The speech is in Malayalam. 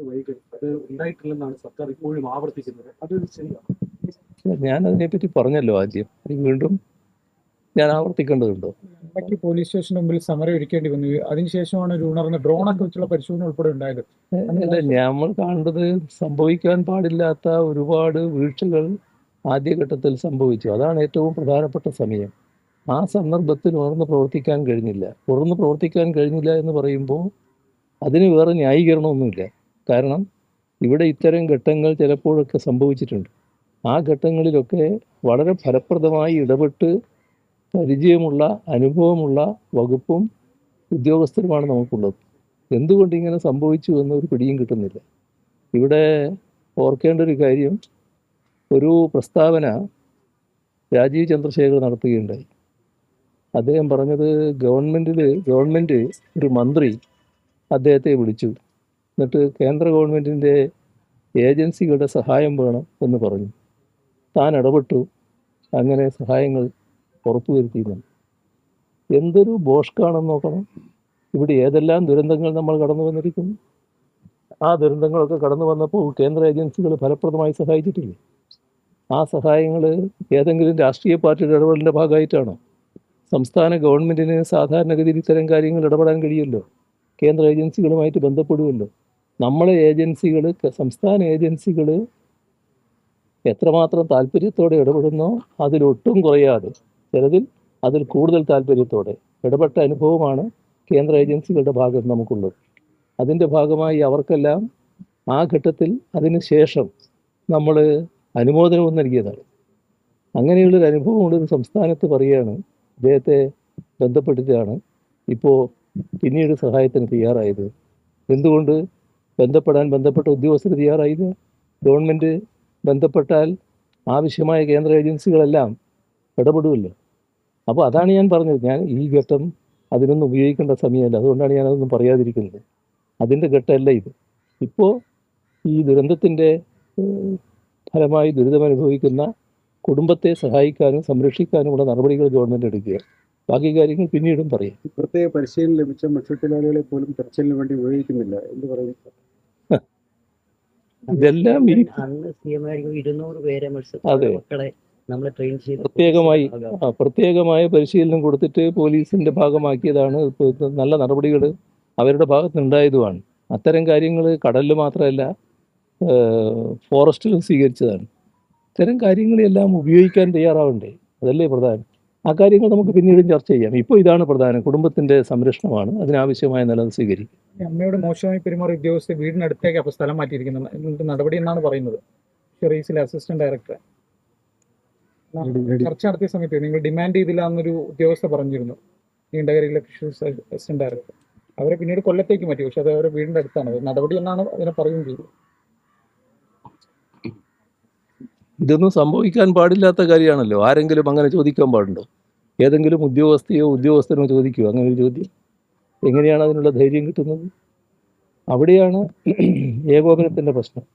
വൈകൽ അത് ഉണ്ടായിട്ടില്ലെന്നാണ് സർക്കാർ ഇപ്പോഴും ആവർത്തിക്കുന്നത്. അത് ശരിയാണ്. ഞാൻ അതിനെപ്പറ്റി പറഞ്ഞല്ലോ ആദ്യം, വീണ്ടും ഞാൻ ആവർത്തിക്കേണ്ടതുണ്ടോ? മുമ്പൊക്കെ പോലീസ് സ്റ്റേഷന് മുമ്പിൽ സമരം ഒരുക്കേണ്ടി വന്നു. അതിനുശേഷമാണ് ഒരു ഉണർന്ന് ഡ്രോണൊക്കെ വെച്ചുള്ള പരിശോധന ഉൾപ്പെടെ ഉണ്ടായത്. അല്ല, നമ്മൾ കണ്ടത് സംഭവിക്കാൻ പാടില്ലാത്ത ഒരുപാട് വീഴ്ചകൾ ആദ്യഘട്ടത്തിൽ സംഭവിച്ചു. അതാണ് ഏറ്റവും പ്രധാനപ്പെട്ട സമയം. ആ സന്ദർഭത്തിൽ ഉണർന്ന് പ്രവർത്തിക്കാൻ കഴിഞ്ഞില്ല. ഉണർന്ന് പ്രവർത്തിക്കാൻ കഴിഞ്ഞില്ല എന്ന് പറയുമ്പോൾ അതിന് വേറെ ന്യായീകരണമൊന്നുമില്ല. കാരണം ഇവിടെ ഇത്തരം ഘട്ടങ്ങൾ ചിലപ്പോഴൊക്കെ സംഭവിച്ചിട്ടുണ്ട്. ആ ഘട്ടങ്ങളിലൊക്കെ വളരെ ഫലപ്രദമായി ഇടപെട്ട് പരിചയമുള്ള അനുഭവമുള്ള വകുപ്പും ഉദ്യോഗസ്ഥരുമാണ് നമുക്കുള്ളത്. എന്തുകൊണ്ട് ഇങ്ങനെ സംഭവിച്ചു എന്നൊരു പിടിയും കിട്ടുന്നില്ല. ഇവിടെ ഓർക്കേണ്ട ഒരു കാര്യം, ഒരു പ്രസ്താവന രാജീവ് ചന്ദ്രശേഖർ നടത്തുകയുണ്ടായി. അദ്ദേഹം പറഞ്ഞത് ഗവൺമെൻറ് ഒരു മന്ത്രി അദ്ദേഹത്തെ വിളിച്ചു, എന്നിട്ട് കേന്ദ്ര ഗവൺമെൻറ്റിൻ്റെ ഏജൻസികളുടെ സഹായം വേണം എന്ന് പറഞ്ഞു. താൻ ഇടപെട്ടു, അങ്ങനെ സഹായങ്ങൾ ഉറപ്പുവരുത്തിയിരുന്നു. എന്തൊരു ബോഷ്കാണെന്ന് നോക്കണം. ഇവിടെ ഏതെല്ലാം ദുരന്തങ്ങൾ നമ്മൾ കടന്നു വന്നിരിക്കുന്നു. ആ ദുരന്തങ്ങളൊക്കെ കടന്നു വന്നപ്പോൾ കേന്ദ്ര ഏജൻസികൾ ഫലപ്രദമായി സഹായിച്ചിട്ടില്ലേ? ആ സഹായങ്ങൾ ഏതെങ്കിലും രാഷ്ട്രീയ പാർട്ടിയുടെ ഇടപെടലിൻ്റെ ഭാഗമായിട്ടാണോ? സംസ്ഥാന ഗവൺമെൻറ്റിന് സാധാരണഗതിയിൽ ഇത്തരം കാര്യങ്ങൾ ഇടപെടാൻ കഴിയുമല്ലോ. കേന്ദ്ര ഏജൻസികളുമായിട്ട് ബന്ധപ്പെടുമല്ലോ. നമ്മളെ ഏജൻസികൾ, സംസ്ഥാന ഏജൻസികൾ എത്രമാത്രം താല്പര്യത്തോടെ ഇടപെടുന്നോ അതിലൊട്ടും കുറയാതെ, ചിലതിൽ അതിൽ കൂടുതൽ താല്പര്യത്തോടെ ഇടപെട്ട അനുഭവമാണ് കേന്ദ്ര ഏജൻസികളുടെ ഭാഗം നമുക്കുള്ളത്. അതിൻ്റെ ഭാഗമായി അവർക്കെല്ലാം ആ ഘട്ടത്തിൽ അതിന് ശേഷം നമ്മൾ അനുമോദനവും നൽകിയതാണ്. അങ്ങനെയുള്ളൊരു അനുഭവമുള്ളൊരു സംസ്ഥാനത്ത് പറയുകയാണ്, അദ്ദേഹത്തെ ബന്ധപ്പെട്ടിട്ടാണ് ഇപ്പോൾ പിന്നീട് സഹായത്തിന് തയ്യാറായത്. എന്തുകൊണ്ട് ബന്ധപ്പെട്ട ഉദ്യോഗസ്ഥർ തയ്യാറായില്ല? ഗവൺമെൻറ് ബന്ധപ്പെട്ടാൽ ആവശ്യമായ കേന്ദ്ര ഏജൻസികളെല്ലാം ഇടപെടുമല്ലോ. അപ്പോൾ അതാണ് ഞാൻ പറഞ്ഞത്. ഞാൻ ഈ ഘട്ടം അതിനൊന്നും ഉപയോഗിക്കേണ്ട സമയമല്ല. അതുകൊണ്ടാണ് ഞാനതൊന്നും പറയാതിരിക്കുന്നത്. അതിൻ്റെ ഘട്ടമല്ല ഇത്. ഇപ്പോൾ ഈ ദുരന്തത്തിൻ്റെ ഫലമായി ദുരിതമനുഭവിക്കുന്ന കുടുംബത്തെ സഹായിക്കാനും സംരക്ഷിക്കാനുമുള്ള നടപടികൾ ഗവൺമെൻറ് എടുക്കുക. ബാക്കി കാര്യങ്ങൾ പിന്നീടും പറയാം. പ്രത്യേക പരിശീലനം ലഭിച്ച മത്സ്യത്തൊഴിലാളികളെ പോലും തെരച്ചിലിന് വേണ്ടി ഉപയോഗിക്കുന്നില്ല എന്ന് പറയുന്നു. ഇതെല്ലാം ഈ അന്ന് CM 200 പേരെ മക്കളെ നമ്മൾ ട്രെയിൻ ചെയ്ത് പ്രത്യേകമായ പരിശീലനം കൊടുത്തിട്ട് പോലീസിൻ്റെ ഭാഗമാക്കിയതാണ്. ഇപ്പോൾ നല്ല നടപടികൾ അവരുടെ ഭാഗത്തുനിന്നുണ്ടായതുമാണ്. അത്തരം കാര്യങ്ങൾ കടലിൽ മാത്രമല്ല ഫോറസ്റ്റിലും സ്വീകരിച്ചതാണ്. ഇത്തരം കാര്യങ്ങളെല്ലാം ഉപയോഗിക്കാൻ തയ്യാറാവണ്ടേ? അതല്ലേ പ്രധാനം. ആ കാര്യങ്ങൾ നമുക്ക് പിന്നീടും ചർച്ച ചെയ്യാം. ഇപ്പോൾ ഇതാണ് പ്രധാനം. കുടുംബത്തിൻ്റെ സംരക്ഷണമാണ്. അതിനാവശ്യമായ നിലം സ്വീകരിക്കും. അമ്മയോട് മോശമായി പെരുമാറിയ ഉദ്യോഗസ്ഥർ വീടിനടുത്തേക്ക് അപ്പോൾ സ്ഥലം മാറ്റിയിരിക്കുന്നത് എന്നിട്ട് നടപടി എന്നാണ് പറയുന്നത്. ഷെറീസിലെ അസിസ്റ്റന്റ് ഡയറക്ടർ ചർച്ച നടത്തിയ സമയത്ത് നിങ്ങൾ ഡിമാൻഡ് ചെയ്തില്ല എന്നൊരു ഉദ്യോഗസ്ഥ പറഞ്ഞിരുന്നു. നീണ്ടകരയിലെ അസിസ്റ്റന്റ് ഡയറക്ടർ അവരെ പിന്നീട് കൊല്ലത്തേക്ക് മാറ്റി. പക്ഷെ അത് അവരുടെ വീടിൻ്റെ അടുത്താണ്. നടപടി എന്നാണ് അതിനെ പറയുകയും ചെയ്തത്. ഇതൊന്നും സംഭവിക്കാൻ പാടില്ലാത്ത കാര്യമാണല്ലോ. ആരെങ്കിലും അങ്ങനെ ചോദിക്കാൻ പാടുണ്ടോ? ഏതെങ്കിലും ഉദ്യോഗസ്ഥനോ ചോദിക്കുമോ അങ്ങനെ ഒരു ചോദ്യം? എങ്ങനെയാണ് അതിനുള്ള ധൈര്യം കിട്ടുന്നത്? അവിടെയാണ് ഏകോപനത്തിൻ്റെ പ്രശ്നം.